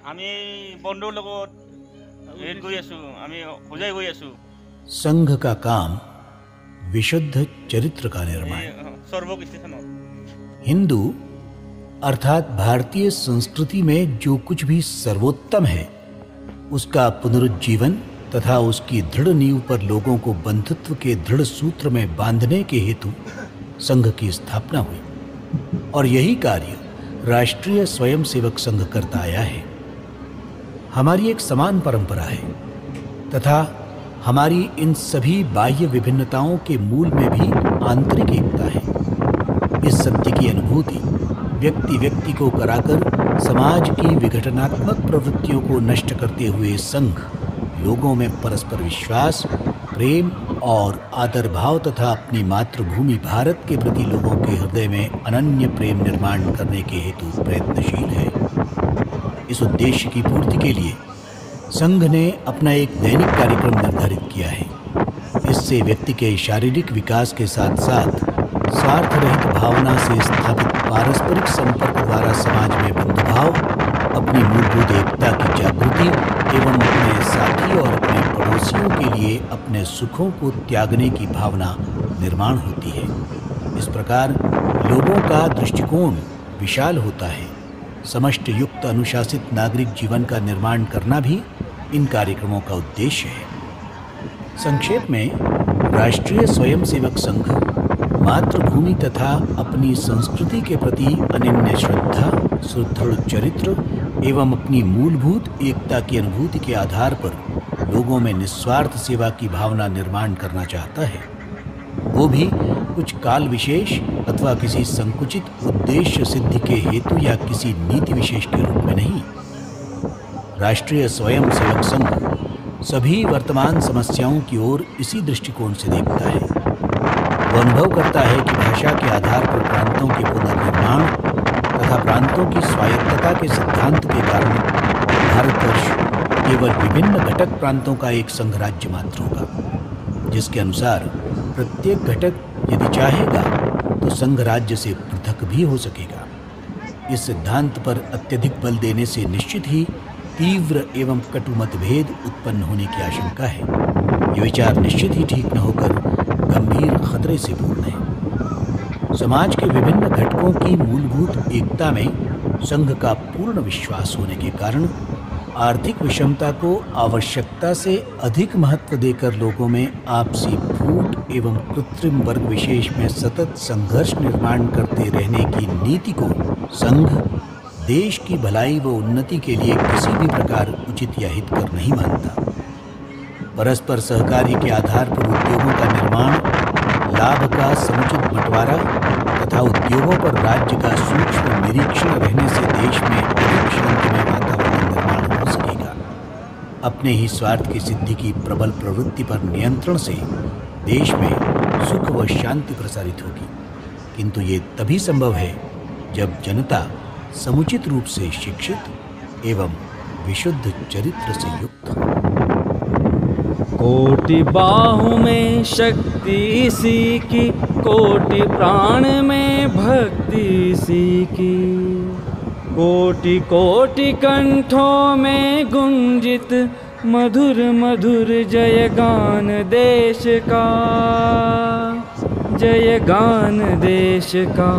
আমি বন্ধুৰ লগত হেৰিত গৈ আছোঁ, আমি হোজাই গৈ আছোঁ। संघ का काम विशुद्ध चरित्र का निर्माण। सर्वोक स्टेशनत हिंदू अर्थात भारतीय संस्कृति में जो कुछ भी सर्वोत्तम है उसका पुनरुज्जीवन तथा उसकी दृढ़ नींव पर लोगों को बंधुत्व के दृढ़ सूत्र में बांधने के हेतु संघ की स्थापना हुई और यही कार्य राष्ट्रीय स्वयंसेवक संघ करता आया है। हमारी एक समान परंपरा है तथा हमारी इन सभी बाह्य विभिन्नताओं के मूल में भी आंतरिक एकता है। इस सत्य की अनुभूति व्यक्ति व्यक्ति को कराकर समाज की विघटनात्मक प्रवृत्तियों को नष्ट करते हुए संघ लोगों में परस्पर विश्वास, प्रेम और आदर भाव तथा अपनी मातृभूमि भारत के प्रति लोगों के हृदय में अनन्य प्रेम निर्माण करने के हेतु प्रयत्नशील है। इस उद्देश्य की पूर्ति के लिए संघ ने अपना एक दैनिक कार्यक्रम निर्धारित किया है। इससे व्यक्ति के शारीरिक विकास के साथ साथ स्वार्थ रहित भावना से स्थापित पारस्परिक संपर्क द्वारा समाज में बंधुभाव, अपनी मूलभूत एकता की जागृति एवं अपने साथी और अपने पड़ोसियों के लिए अपने सुखों को त्यागने की भावना निर्माण होती है। इस प्रकार लोगों का दृष्टिकोण विशाल होता है। समष्टि युक्त अनुशासित नागरिक जीवन का निर्माण करना भी इन कार्यक्रमों का उद्देश्य है। संक्षेप में राष्ट्रीय स्वयंसेवक संघ मातृभूमि तथा अपनी संस्कृति के प्रति अनन्य श्रद्धा, सुदृढ़ चरित्र एवं अपनी मूलभूत एकता की अनुभूति के आधार पर लोगों में निस्वार्थ सेवा की भावना निर्माण करना चाहता है, वो भी कुछ काल विशेष अथवा किसी संकुचित उद्देश्य सिद्धि के हेतु या किसी नीति विशेष के रूप में नहीं। राष्ट्रीय स्वयंसेवक संघ सभी वर्तमान समस्याओं की ओर इसी दृष्टिकोण से देखता है। वो अनुभव करता है कि भाषा के आधार पर प्रांतों के पुनर्निर्माण तथा प्रांतों की स्वायत्तता के सिद्धांत के कारण भारतवर्ष केवल विभिन्न घटक प्रांतों का एक संघ राज्य मात्र होगा, जिसके अनुसार प्रत्येक घटक यदि चाहेगा तो संघ राज्य से पृथक भी हो सकेगा। इस सिद्धांत पर अत्यधिक बल देने से निश्चित ही तीव्र एवं कटु मतभेद उत्पन्न होने की आशंका है। ये विचार निश्चित ही ठीक न होकर गंभीर खतरे से पूर्ण है। समाज के विभिन्न घटकों की मूलभूत एकता में संघ का पूर्ण विश्वास होने के कारण आर्थिक विषमता को आवश्यकता से अधिक महत्व देकर लोगों में आपसी फूट एवं कृत्रिम वर्ग विशेष में सतत संघर्ष निर्माण करते रहने की नीति को संघ देश की भलाई व उन्नति के लिए किसी भी प्रकार उचित या हितकर नहीं मानता। परस्पर सहकार्य के आधार पर उद्योगों का निर्माण, लाभ का समुचित बंटवारा तथा उद्योगों पर राज्य का सूक्ष्म निरीक्षण रहने से देश में अधिक शांतिमय वातावरण निर्माण हो सकेगा। अपने ही स्वार्थ की सिद्धि की प्रबल प्रवृत्ति पर नियंत्रण से देश में सुख व शांति प्रसारित होगी, किंतु ये तभी संभव है जब जनता समुचित रूप से शिक्षित एवं विशुद्ध चरित्र से युक्त हो। कोटि बाहु में शक्ति सीखी, कोटि प्राण में भक्ति सीखी, कोटि कोटि कंठों में गुंजित मधुर मधुर जय गान देश का, जय गान देश का।